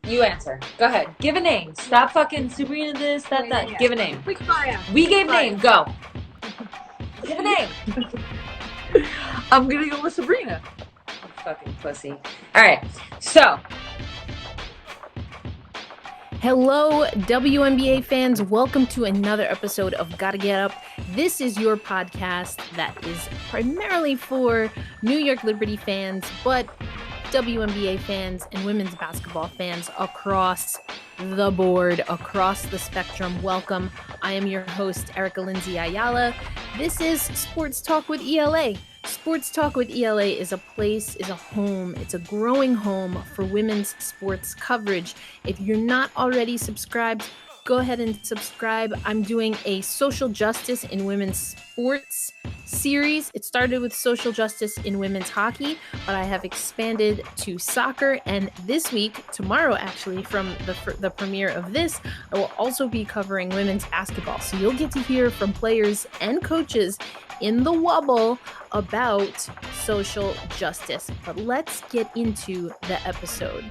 You answer. Go ahead. Give a name. Stop fucking Sabrina this, that, that. Yeah. Give a name. Quick fire. We gave name. Go. Give a name. I'm gonna go with Sabrina. You fucking pussy. All right. So. Hello, WNBA fans. Welcome to another episode of Gotta Get Up. This is your podcast that is primarily for New York Liberty fans, but WNBA fans and women's basketball fans across the board, across the spectrum. Welcome. I am your host, Erica Lindsay Ayala. This is Sports Talk with ELA. Sports Talk with ELA is a place, is a home. It's a growing home for women's sports coverage. If you're not already subscribed, go ahead and subscribe. I'm doing a social justice in women's sports series. It started with social justice in women's hockey, but I have expanded to soccer. And this week, tomorrow actually, from the premiere of this, I will also be covering women's basketball. So you'll get to hear from players and coaches in the wobble about social justice. But let's get into the episode.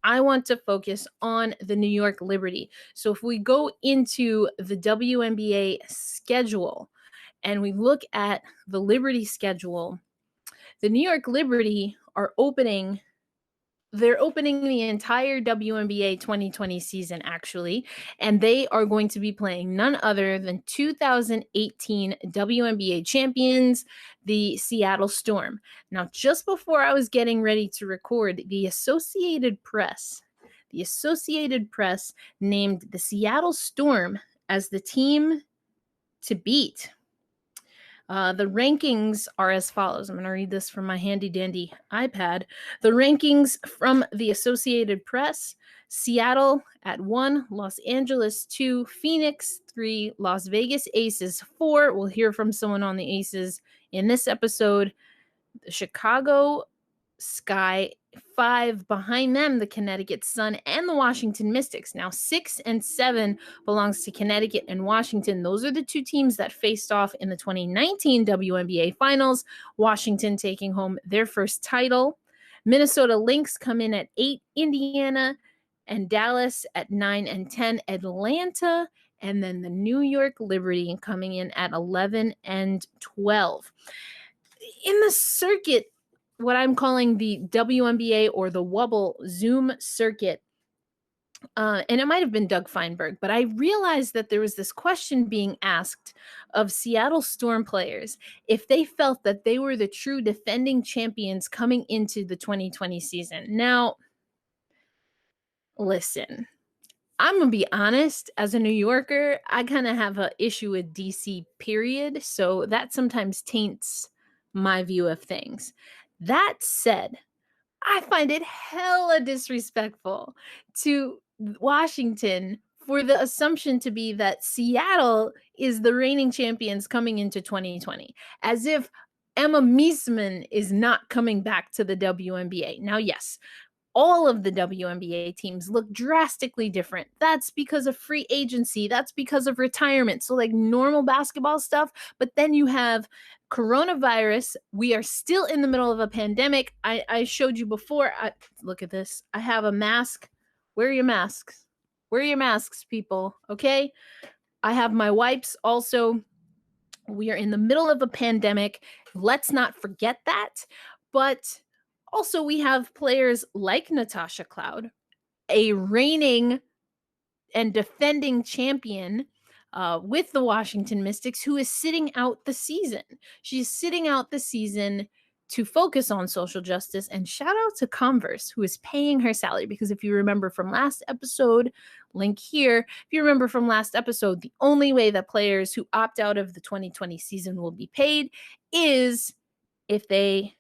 I want to focus on the New York Liberty. So if we go into the WNBA schedule and we look at the Liberty schedule, the New York Liberty are opening the entire WNBA 2020 season, actually, and they are going to be playing none other than 2018 WNBA champions, the Seattle Storm. Now, just before I was getting ready to record, the Associated Press named the Seattle Storm as the team to beat. The rankings are as follows. I'm going to read this from my handy dandy iPad. The rankings from the Associated Press: Seattle at 1, Los Angeles 2, Phoenix 3, Las Vegas Aces 4. We'll hear from someone on the Aces in this episode. The Chicago Sky 5. Behind them, the Connecticut Sun and the Washington Mystics. Now 6 and 7 belongs to Connecticut and Washington. Those are the two teams that faced off in the 2019 WNBA Finals. Washington taking home their first title. Minnesota Lynx come in at 8, Indiana and Dallas at 9 and 10, Atlanta, and then the New York Liberty coming in at 11 and 12. In the circuit, what I'm calling the WNBA or the Wubble Zoom circuit, and it might have been Doug Feinberg, but I realized that there was this question being asked of Seattle Storm players if they felt that they were the true defending champions coming into the 2020 season. Now, listen, I'm going to be honest, as a New Yorker, I kind of have an issue with DC, period, so that sometimes taints my view of things. That said, I find it hella disrespectful to Washington for the assumption to be that Seattle is the reigning champions coming into 2020, as if Emma Meesman is not coming back to the WNBA. Now, yes, all of the WNBA teams look drastically different. That's because of free agency. That's because of retirement. So like normal basketball stuff. But then you have coronavirus. We are still in the middle of a pandemic. I showed you before. Look at this. I have a mask. Wear your masks. Wear your masks, people. Okay? I have my wipes also. We are in the middle of a pandemic. Let's not forget that. But also, we have players like Natasha Cloud, a reigning and defending champion with the Washington Mystics, who is sitting out the season. She's sitting out the season to focus on social justice. And shout out to Converse, who is paying her salary. Because if you remember from last episode, link here, if you remember from last episode, the only way that players who opt out of the 2020 season will be paid is if they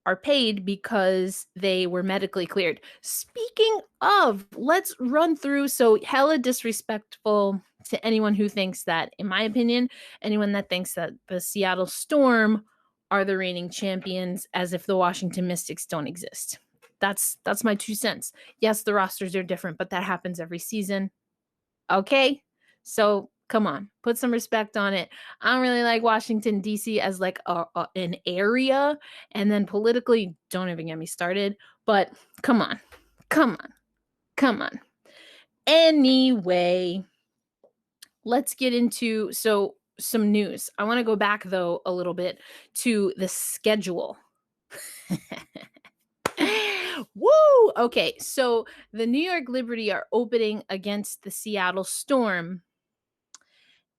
are paid because they were medically cleared. Speaking of, let's run through. So hella disrespectful to anyone who thinks that, in my opinion, anyone that thinks that the Seattle Storm are the reigning champions, as if the Washington Mystics don't exist. That's my 2 cents. Yes, the rosters are different, but that happens every season. Okay? So Come on, put some respect on it. I don't really like Washington, D.C. as like an area. And then politically, don't even get me started. But come on, come on, come on. Anyway, let's get into some news. I want to go back, though, a little bit to the schedule. Woo! Okay, so the New York Liberty are opening against the Seattle Storm.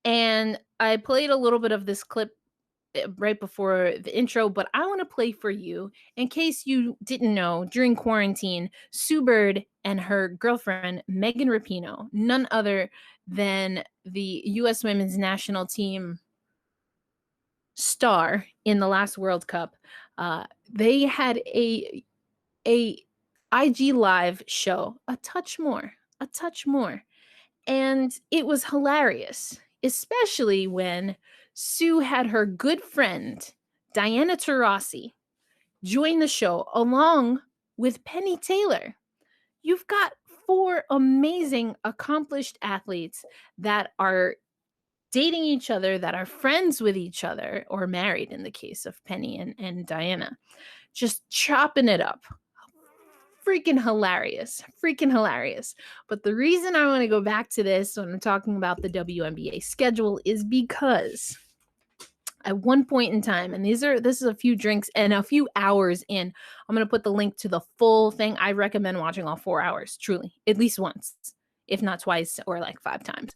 And I played a little bit of this clip right before the intro, but I want to play for you in case you didn't know. During quarantine, Sue Bird and her girlfriend Megan Rapinoe, none other than the U.S. Women's National Team star in the last World Cup, they had a IG Live show, a touch more, and it was hilarious, especially when Sue had her good friend, Diana Taurasi, join the show along with Penny Taylor. You've got 4 amazing, accomplished athletes that are dating each other, that are friends with each other, or married in the case of Penny and Diana, just chopping it up. Freaking hilarious. But the reason I want to go back to this when I'm talking about the WNBA schedule is because at one point in time, and this is a few drinks and a few hours in, I'm going to put the link to the full thing. I recommend watching all 4 hours, truly, at least once, if not twice or like 5 times.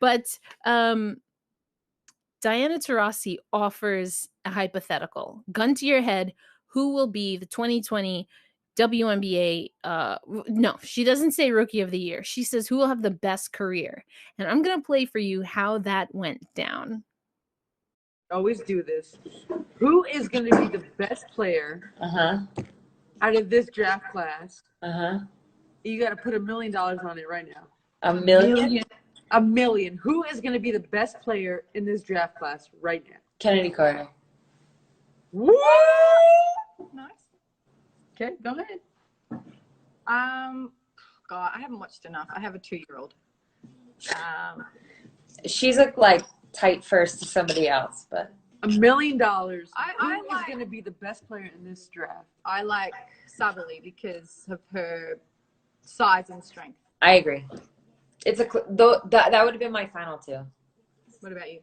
But Diana Taurasi offers a hypothetical. Gun to your head, who will be the 2020 WNBA? No, she doesn't say Rookie of the Year. She says who will have the best career. And I'm going to play for you how that went down. Always do this. Who is going to be the best player out of this draft class? You got to put $1 million on it right now. $1 million? $1 million. Who is going to be the best player in this draft class right now? Kennedy Carter. Woo! Nice. Okay, go ahead. God, I haven't watched enough. I have a 2-year-old. She's like tight first to somebody else, but $1 million. Who is like- going to be the best player in this draft? I like Sabali because of her size and strength. I agree. It's that would have been my final 2. What about you?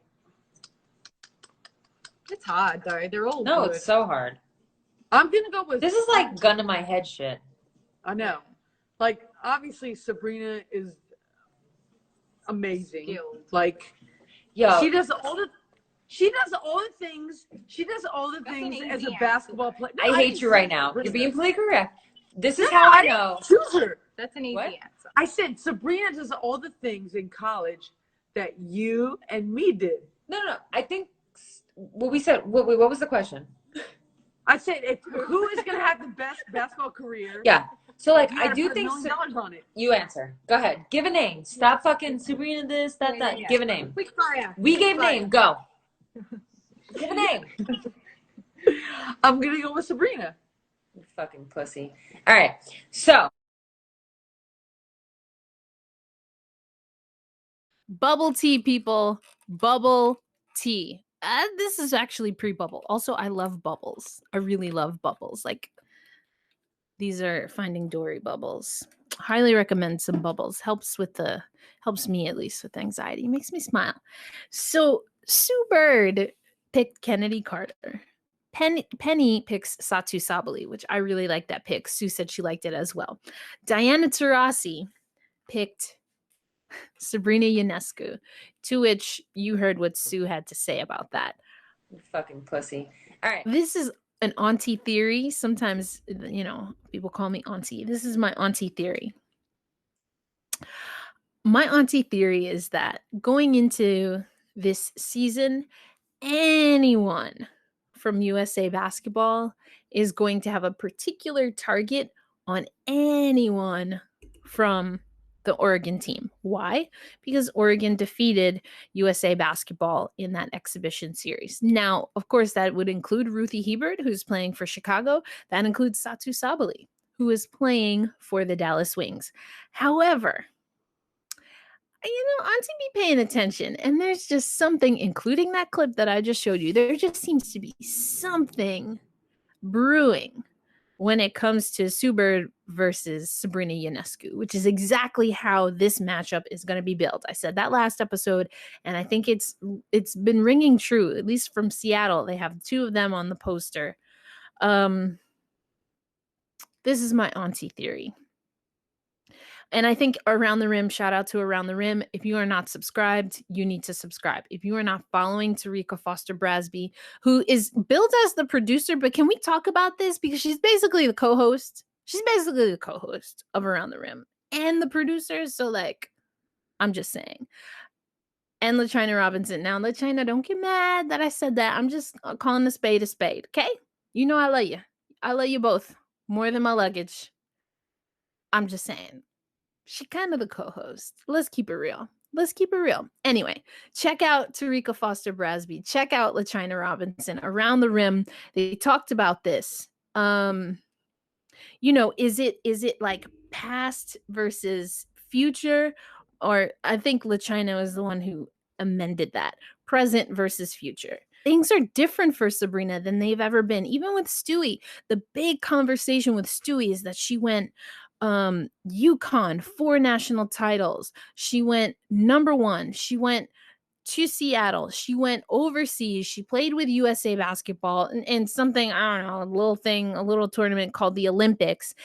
It's hard though. They're all No, good. it's so hard. I'm going to go with... This is like gun to my head shit. I know. Like, obviously, Sabrina is amazing. Skilled. Like, Yo, she does all the things. She does all the That's things an as easy a basketball player. I hate you right now. You're being politically correct. This is how I know. Choose her. That's an easy What? answer. I said Sabrina does all the things in college that you and me did. No. I think what we said. What was the question? I said, who is going to have the best basketball career? Yeah. So like, You I gotta do put think $1 million on it. you answer. Go ahead. Give a name. Stop fucking Sabrina this, that. Yeah. Give a name. Quick fire. We gave Quick fire. name. Go. Give a name. I'm going to go with Sabrina. You fucking pussy. All right. So. Bubble tea, people. Bubble tea. This is actually pre-bubble. Also, I love bubbles. I really love bubbles. Like, these are Finding Dory bubbles. Highly recommend some bubbles. Helps me at least with anxiety. Makes me smile. So Sue Bird picked Kennedy Carter. Penny picks Satu Sabali, which I really like that pick. Sue said she liked it as well. Diana Taurasi picked Sabrina Ionescu, to which you heard what Sue had to say about that. You fucking pussy. All right. This is an auntie theory. Sometimes, people call me auntie. This is my auntie theory. My auntie theory is that going into this season, anyone from USA Basketball is going to have a particular target on anyone from the Oregon team. Why? Because Oregon defeated USA Basketball in that exhibition series. Now, of course, that would include Ruthie Hebert, who's playing for Chicago. That includes Satu Sabali, who is playing for the Dallas Wings. However, Auntie be paying attention, and there's just something, including that clip that I just showed you, there just seems to be something brewing when it comes to Sue Bird versus Sabrina Ionescu, which is exactly how this matchup is going to be built. I said that last episode, and I think it's been ringing true, at least from Seattle. They have two of them on the poster. This is my auntie theory. And I think Around the Rim, shout out to Around the Rim. If you are not subscribed, you need to subscribe. If you are not following Tarika Foster-Brasby, who is billed as the producer, but can we talk about this? Because she's basically the co-host. She's basically the co-host of Around the Rim and the producer. So, like, I'm just saying. And LaChina Robinson. Now, LaChina, don't get mad that I said that. I'm just calling a spade, okay? You know I love you. I love you both more than my luggage. I'm just saying. She kind of the co-host. Let's keep it real. Anyway, check out Tarika Foster-Brasby. Check out LaChina Robinson. Around the Rim, they talked about this. Is it like past versus future? Or I think LaChina was the one who amended that. Present versus future. Things are different for Sabrina than they've ever been. Even with Stewie, the big conversation with Stewie is that she went UConn, 4 national titles. She went number 1. She went to Seattle. She went overseas. She played with USA basketball and something, I don't know, a little tournament called the Olympics.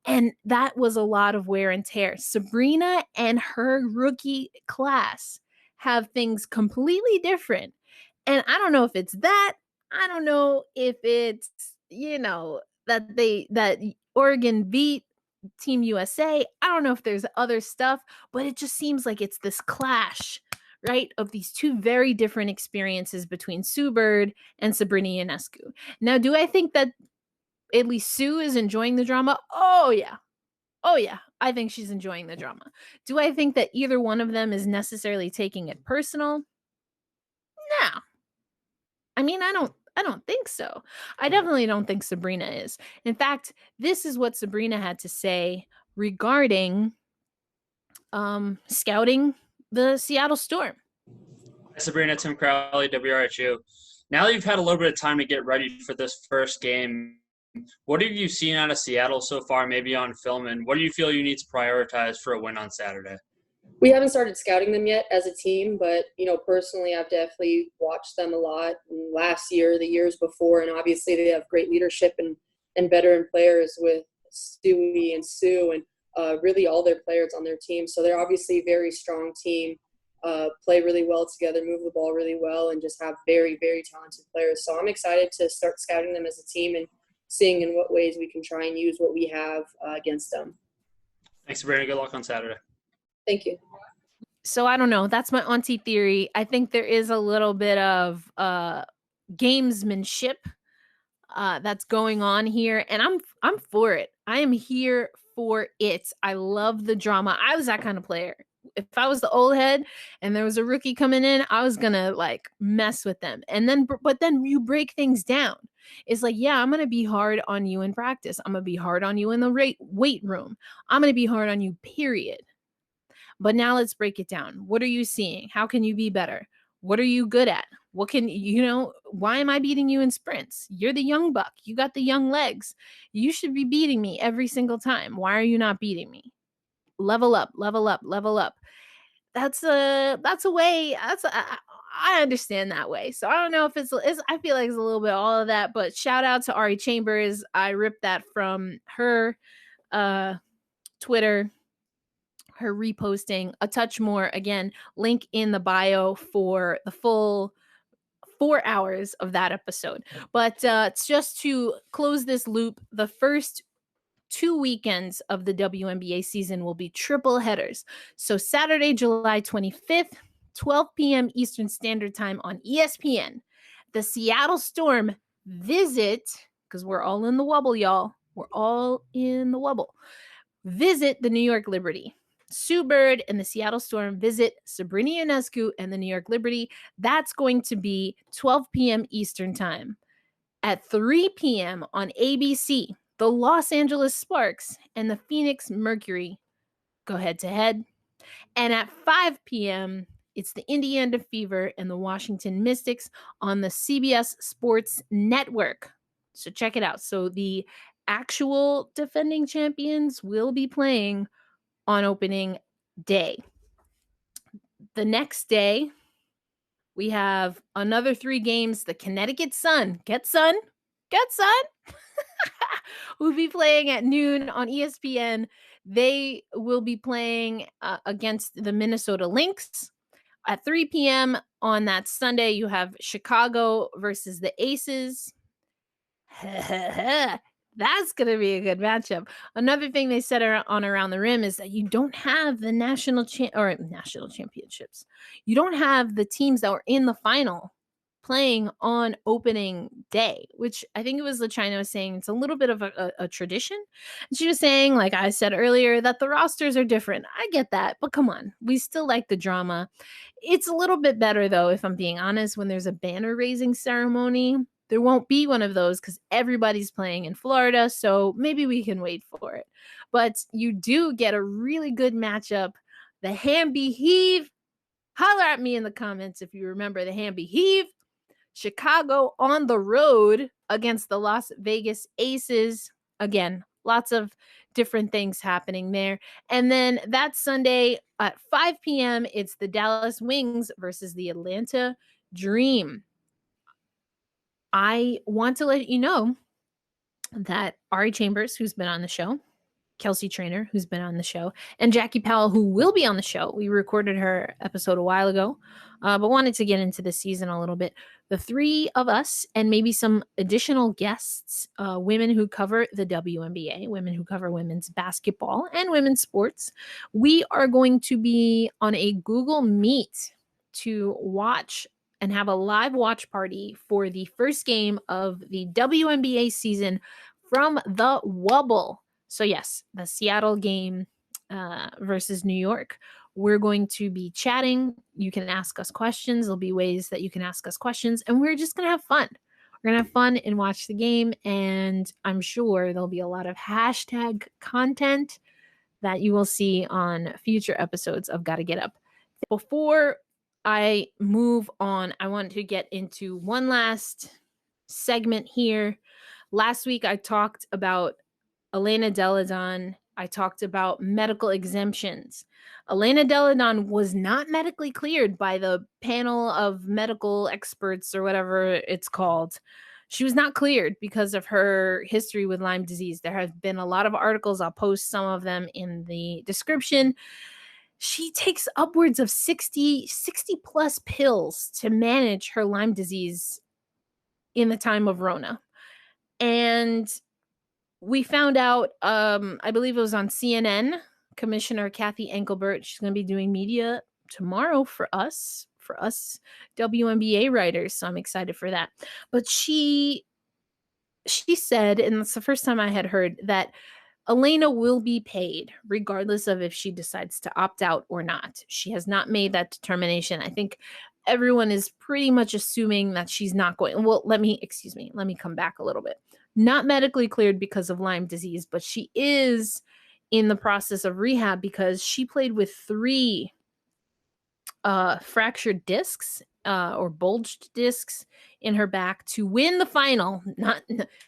And that was a lot of wear and tear. Sabrina and her rookie class have things completely different. And I don't know if it's that. I don't know if it's, that Oregon beat Team USA. I don't know if there's other stuff, but it just seems like it's this clash, right, of these two very different experiences between Sue Bird and Sabrina Ionescu. Now, do I think that at least Sue is enjoying the drama? Oh, yeah. I think she's enjoying the drama. Do I think that either one of them is necessarily taking it personal? No. I mean, I don't think so. I definitely don't think Sabrina is. In fact, this is what Sabrina had to say regarding scouting the Seattle Storm. Hi, Sabrina, Tim Crowley, WRHU. Now that you've had a little bit of time to get ready for this first game, what have you seen out of Seattle so far, maybe on film, and what do you feel you need to prioritize for a win on Saturday? We haven't started scouting them yet as a team, but, personally, I've definitely watched them a lot last year, the years before, and obviously they have great leadership and veteran players with Stewie and Sue and really all their players on their team. So they're obviously a very strong team, play really well together, move the ball really well, and just have very, very talented players. So I'm excited to start scouting them as a team and seeing in what ways we can try and use what we have against them. Thanks, Sabrina. Good luck on Saturday. Thank you. So I don't know. That's my auntie theory. I think there is a little bit of gamesmanship that's going on here, and I'm for it. I am here for it. I love the drama. I was that kind of player. If I was the old head and there was a rookie coming in, I was gonna like mess with them. But then you break things down. It's like, yeah, I'm gonna be hard on you in practice. I'm gonna be hard on you in the weight room. I'm gonna be hard on you, period. But now let's break it down. What are you seeing? How can you be better? What are you good at? What can, why am I beating you in sprints? You're the young buck. You got the young legs. You should be beating me every single time. Why are you not beating me? Level up, level up, level up. That's a way. I understand that way. So I don't know if it's I feel like it's a little bit all of that, but shout out to Ari Chambers. I ripped that from her Twitter. Her reposting a touch more. Again, link in the bio for the full 4 hours of that episode. But it's just to close this loop, the first 2 weekends of the WNBA season will be triple headers. So Saturday, July 25th, 12 p.m. Eastern Standard Time on ESPN. The Seattle Storm visit, because we're all in the wubble, y'all. We're all in the wubble. Visit the New York Liberty. Sue Bird and the Seattle Storm visit Sabrina Ionescu and the New York Liberty. That's going to be 12 p.m. Eastern Time. At 3 p.m. on ABC, the Los Angeles Sparks and the Phoenix Mercury go head-to-head. And at 5 p.m., it's the Indiana Fever and the Washington Mystics on the CBS Sports Network. So check it out. So the actual defending champions will be playing on opening day. The next day, we have another 3 games. The Connecticut Sun, get Sun, will be playing at noon on ESPN. They will be playing against the Minnesota Lynx. At 3 p.m. on that Sunday, you have Chicago versus the Aces. That's going to be a good matchup. Another thing they said on Around the Rim is that you don't have the national championships. You don't have the teams that were in the final playing on opening day, which I think it was LaChina was saying it's a little bit of a tradition. And she was saying, like I said earlier, that the rosters are different. I get that, but come on, we still like the drama. It's a little bit better, though, if I'm being honest, when there's a banner raising ceremony. There won't be one of those because everybody's playing in Florida, so maybe we can wait for it. But you do get a really good matchup. The Hamby Heave. Holler at me in the comments if you remember the Hamby Heave. Chicago on the road against the Las Vegas Aces. Again, lots of different things happening there. And then that Sunday at 5 p.m., it's the Dallas Wings versus the Atlanta Dream. I want to let you know that Ari Chambers, who's been on the show, Kelsey Trainer, who's been on the show, and Jackie Powell, who will be on the show. We recorded her episode a while ago, but wanted to get into the season a little bit. The 3 of us and maybe some additional guests, women who cover the WNBA, women who cover women's basketball and women's sports, we are going to be on a Google Meet to watch and have a live watch party for the first game of the WNBA season from the Wubble. So yes, the Seattle game versus New York. We're going to be chatting. You can ask us questions. There'll be ways that you can ask us questions, and we're just going to have fun. We're going to have fun and watch the game, and I'm sure there'll be a lot of hashtag content that you will see on future episodes of Gotta Get Up. Before I move on, I want to get into one last segment here. Last week, I talked about Elena Delle Donne. I talked about medical exemptions. Elena Delle Donne was not medically cleared by the panel of medical experts or whatever it's called. She was not cleared because of her history with Lyme disease. There have been a lot of articles. I'll post some of them in the description. She takes upwards of 60 plus pills to manage her Lyme disease in the time of Rona. And we found out, I believe it was on CNN, Commissioner Kathy Engelbert, she's going to be doing media tomorrow for us WNBA writers. So I'm excited for that. But she said, and it's the first time I had heard, that Elena will be paid regardless of if she decides to opt out or not. She has not made that determination. I think everyone is pretty much assuming that she's not going. Well, let me come back a little bit. Not medically cleared because of Lyme disease, but she is in the process of rehab because she played with 3 fractured discs or bulged discs in her back to win the final. Not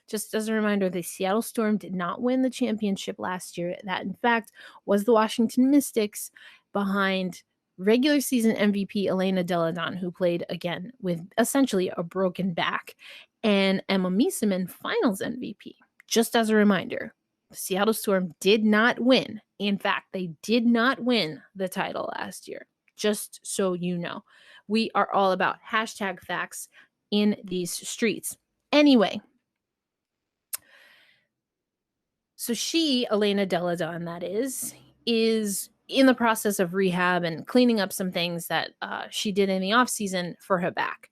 just as a reminder, the Seattle Storm did not win the championship last year. That, in fact, was the Washington Mystics behind regular season MVP Elena Delle Donne, who played again with essentially a broken back, and Emma Miesemann, finals MVP. Just as a reminder, the Seattle Storm did not win. In fact, they did not win the title last year. Just so you know, we are all about hashtag facts in these streets. Anyway, so she, Elena Delle Donne, that is in the process of rehab and cleaning up some things that she did in the off season for her back.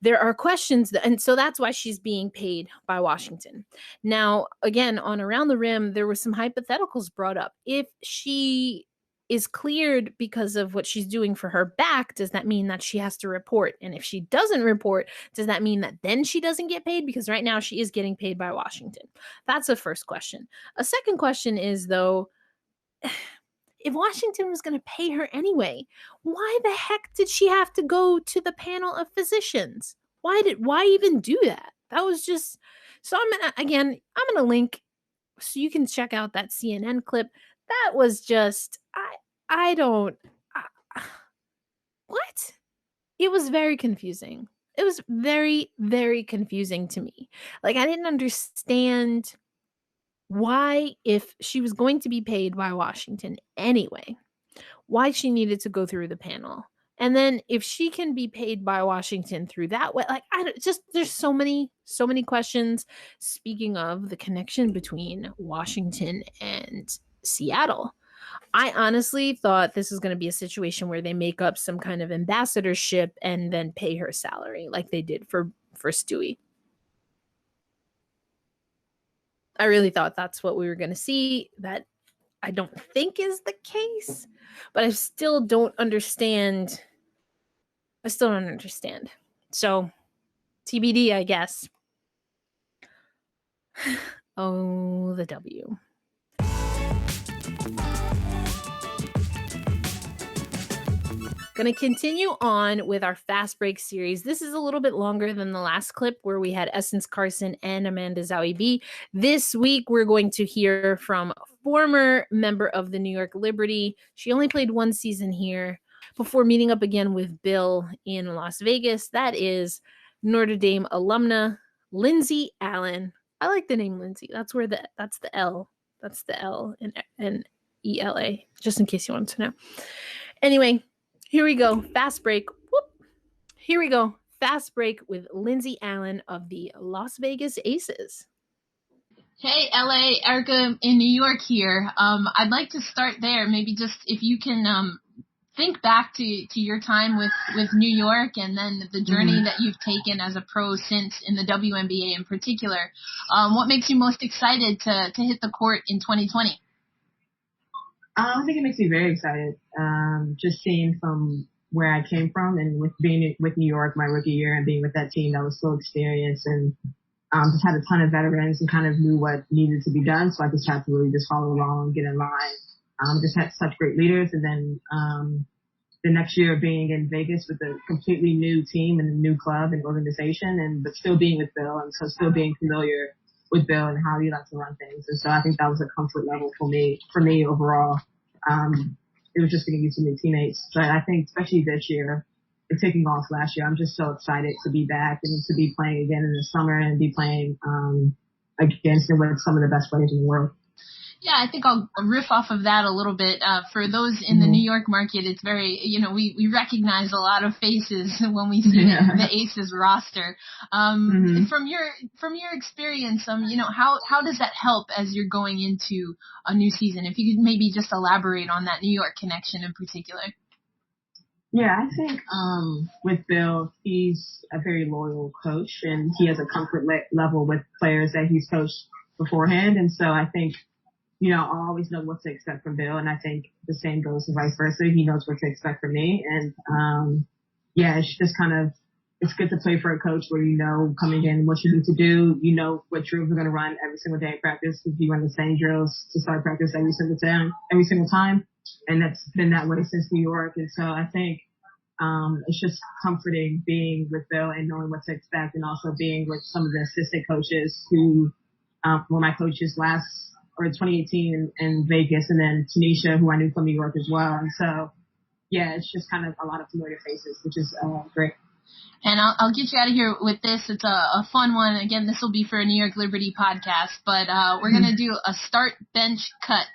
There are questions, and so that's why she's being paid by Washington. Now, again, on Around the Rim, there were some hypotheticals brought up. If she is cleared because of what she's doing for her back, does that mean that she has to report? And if she doesn't report, does that mean that then she doesn't get paid? Because right now she is getting paid by Washington. That's the first question. A second question is, though, if Washington was going to pay her anyway, why the heck did she have to go to the panel of physicians? Why even do that? That was just, so I'm going to link so you can check out that CNN clip. That was just, what? It was very confusing. It was very, very confusing to me. Like, I didn't understand why, if she was going to be paid by Washington anyway, why she needed to go through the panel. And then if she can be paid by Washington through that way, like, there's so many questions. Speaking of the connection between Washington and Seattle, I honestly thought this was going to be a situation where they make up some kind of ambassadorship and then pay her salary like they did for Stewie. I really thought that's what we were going to see. That I don't think is the case, but I still don't understand. So TBD, I guess. Oh, the W. Going to continue on with our Fast Break series. This is a little bit longer than the last clip where we had Essence Carson and Amanda Zawi B. This week, we're going to hear from a former member of the New York Liberty. She only played one season here before meeting up again with Bill in Las Vegas. That is Notre Dame alumna Lindsay Allen. I like the name Lindsay. That's the L. That's the L in ELA, just in case you wanted to know. Anyway, here we go. Fast break. Whoop. Here we go. Fast break with Lindsay Allen of the Las Vegas Aces. Hey, LA, Erica in New York here. I'd like to start there. Maybe just if you can think back to your time with New York and then the journey that you've taken as a pro since in the WNBA in particular. What makes you most excited to hit the court in 2020? I think it makes me very excited. Just seeing from where I came from and with being with New York my rookie year and being with that team that was so experienced and just had a ton of veterans and kind of knew what needed to be done. So I just had to really just follow along, get in line. Just had such great leaders. And then the next year being in Vegas with a completely new team and a new club and organization, but still being with Bill and so still being familiar with Bill and how he likes to run things. And so I think that was a comfort level for me overall. It was just getting used to new teammates. But I think especially this year, and taking off last year, I'm just so excited to be back and to be playing again in the summer and be playing against and with some of the best players in the world. Yeah, I think I'll riff off of that a little bit. For those in the New York market, it's very, we recognize a lot of faces when we see the Aces roster. From your experience, how does that help as you're going into a new season? If you could maybe just elaborate on that New York connection in particular. Yeah, I think with Bill, he's a very loyal coach and he has a comfort level with players that he's coached beforehand. And so I think, I always know what to expect from Bill, and I think the same goes to vice versa. He knows what to expect from me, and it's just it's good to play for a coach where coming in what you need to do, what drills we're going to run every single day at practice. If you run the same drills to start practice every single time, and that's been that way since New York. And so I think it's just comforting being with Bill and knowing what to expect, and also being with some of the assistant coaches who were my coaches last. Or 2018 in Vegas, and then Tanisha, who I knew from New York as well. And so, it's just kind of a lot of familiar faces, which is great. And I'll get you out of here with this. It's a fun one. Again, this will be for a New York Liberty podcast, but we're going to do a start, bench, cut.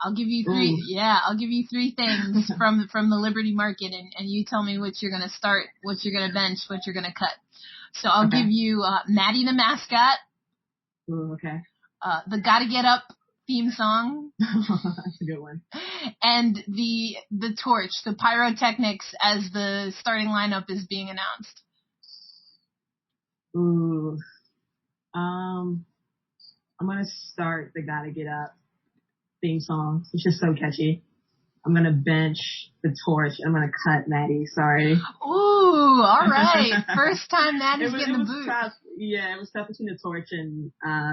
I'll give you three. Ooh. Yeah, I'll give you three things from the Liberty market, and you tell me what you're going to start, what you're going to bench, what you're going to cut. So I'll give you Maddie the mascot. Ooh, okay. The Gotta Get Up theme song. That's a good one. And the torch, the pyrotechnics as the starting lineup is being announced. Ooh. I'm gonna start the Gotta Get Up theme song. It's just so catchy. I'm gonna bench the torch. I'm gonna cut Maddie. Sorry. Ooh, all right. First time Maddie's getting the boot. Tough. Yeah, it was tough between the torch and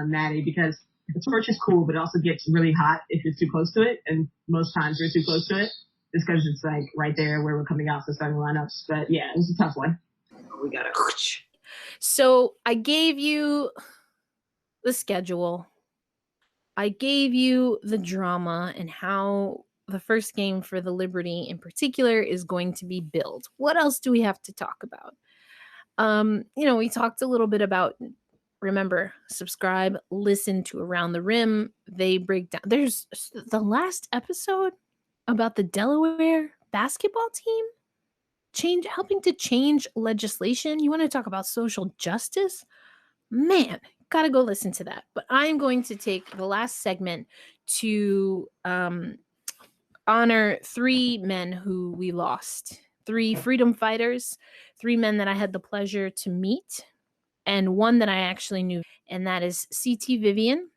Maddie because the torch is cool, but it also gets really hot if you're too close to it. And most times you're too close to it just because it's like right there where we're coming out for starting lineups. But yeah, it's a tough one. We got to. So I gave you the schedule. I gave you the drama and how the first game for the Liberty in particular is going to be billed. What else do we have to talk about? We talked a little bit about, remember, subscribe, listen to Around the Rim. They break down. There's the last episode about the Delaware basketball team helping to change legislation. You want to talk about social justice? Man, gotta go listen to that. But I'm going to take the last segment to honor 3 men who we lost. 3 freedom fighters, 3 men that I had the pleasure to meet, and 1 that I actually knew. And that is C.T Vivian,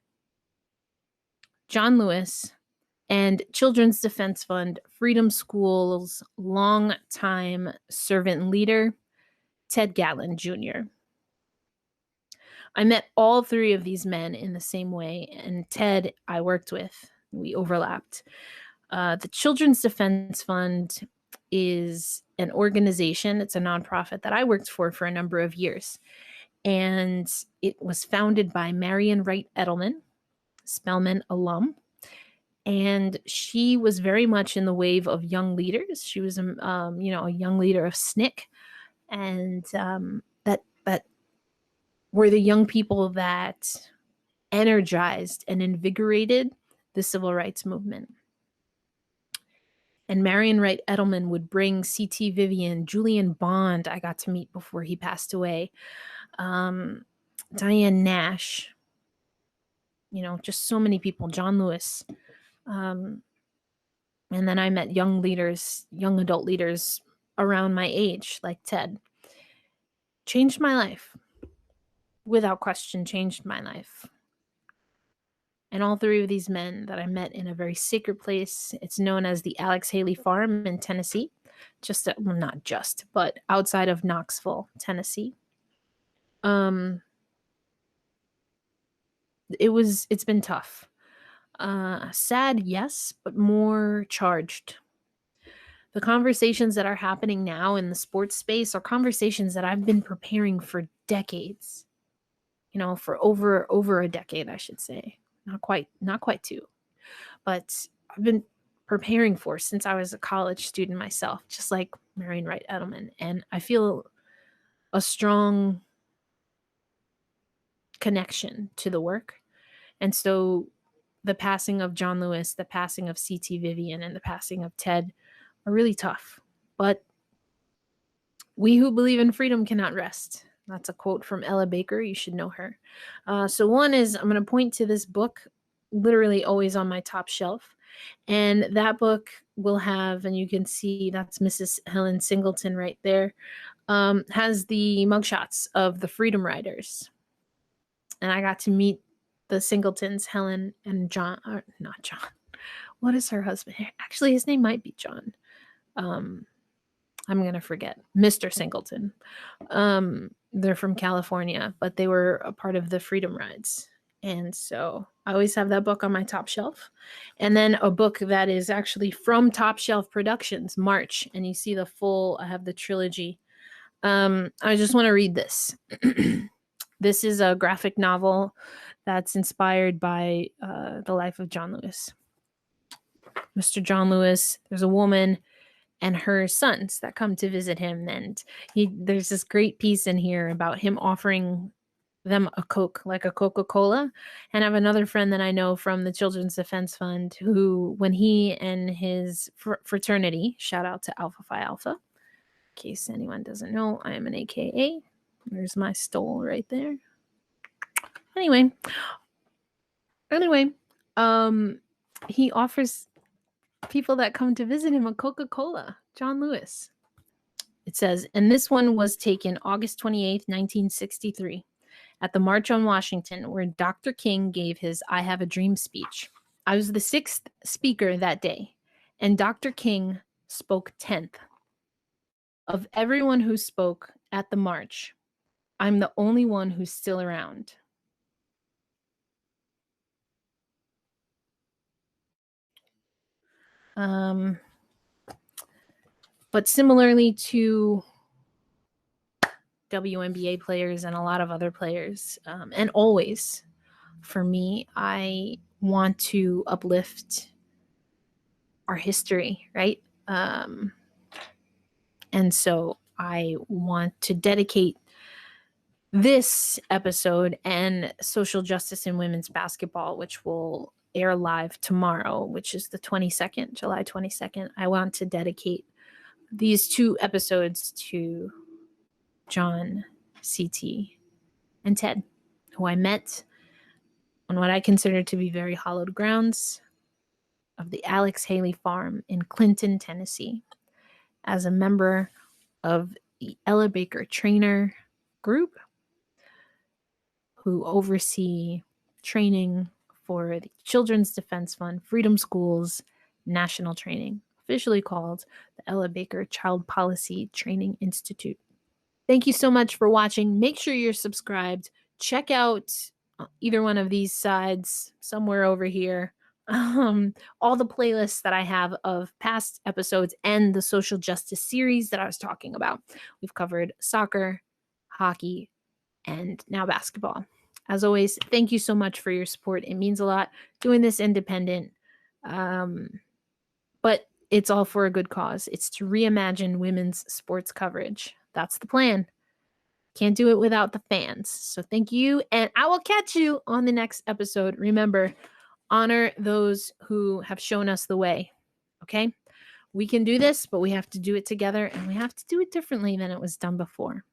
John Lewis, and Children's Defense Fund Freedom School's longtime servant leader, Ted Gatlin Jr. I met all 3 of these men in the same way, and Ted I worked with. We overlapped. The Children's Defense Fund is an organization. It's a nonprofit that I worked for a number of years. And it was founded by Marian Wright Edelman, Spelman alum. And she was very much in the wave of young leaders. She was, a young leader of SNCC. And that were the young people that energized and invigorated the civil rights movement. And Marian Wright Edelman would bring C.T. Vivian, Julian Bond, I got to meet before he passed away, Diane Nash, just so many people, John Lewis. And then I met young adult leaders around my age, like Ted. Changed my life. Without question, changed my life. And all 3 of these men that I met in a very sacred place, it's known as the Alex Haley Farm in Tennessee, but outside of Knoxville, Tennessee. It's been tough. Sad, yes, but more charged. The conversations that are happening now in the sports space are conversations that I've been preparing for decades. For over a decade, I should say. Not quite 2. But I've been preparing for since I was a college student myself, just like Marian Wright Edelman. And I feel a strong connection to the work. And so the passing of John Lewis, the passing of C.T. Vivian, and the passing of Ted are really tough. But we who believe in freedom cannot rest. That's a quote from Ella Baker. You should know her. So one is, I'm going to point to this book, literally always on my top shelf. And that book will have, and you can see that's Mrs. Helen Singleton right there, has the mugshots of the Freedom Riders. And I got to meet the Singletons, Helen and John, or not John. What is her husband? Actually, his name might be John. I'm going to forget. Mr. Singleton. They're from California, but they were a part of the Freedom Rides. And so I always have that book on my top shelf. And then a book that is actually from Top Shelf Productions, March. And you see I have the trilogy. I just want to read this. This is a graphic novel that's inspired by the life of John Lewis. Mr. John Lewis, there's a woman and her sons that come to visit him. And there's this great piece in here about him offering them a Coke, like a Coca-Cola. And I have another friend that I know from the Children's Defense Fund who, when he and his fraternity, shout out to Alpha Phi Alpha, in case anyone doesn't know, I am an AKA. There's my stole right there. Anyway, he offers people that come to visit him a Coca-Cola, John Lewis. It says, and this one was taken August 28th, 1963, at the March on Washington, where Dr. King gave his I Have a Dream speech. I was the 6th speaker that day, and Dr. King spoke 10th. Of everyone who spoke at the march, I'm the only one who's still around. But similarly to WNBA players and a lot of other players, and always for me, I want to uplift our history, right? And so I want to dedicate this episode and social justice in women's basketball, which will air live tomorrow, which is the 22nd, July 22nd. I want to dedicate these 2 episodes to John, CT, and Ted, who I met on what I consider to be very hallowed grounds of the Alex Haley Farm in Clinton, Tennessee, as a member of the Ella Baker Trainer Group, who oversee training for the Children's Defense Fund, Freedom Schools, national training, officially called the Ella Baker Child Policy Training Institute. Thank you so much for watching. Make sure you're subscribed. Check out either one of these sides somewhere over here. All the playlists that I have of past episodes and the social justice series that I was talking about. We've covered soccer, hockey, and now basketball. As always, thank you so much for your support. It means a lot doing this independent. But it's all for a good cause. It's to reimagine women's sports coverage. That's the plan. Can't do it without the fans. So thank you, and I will catch you on the next episode. Remember, honor those who have shown us the way. Okay? We can do this, but we have to do it together, and we have to do it differently than it was done before.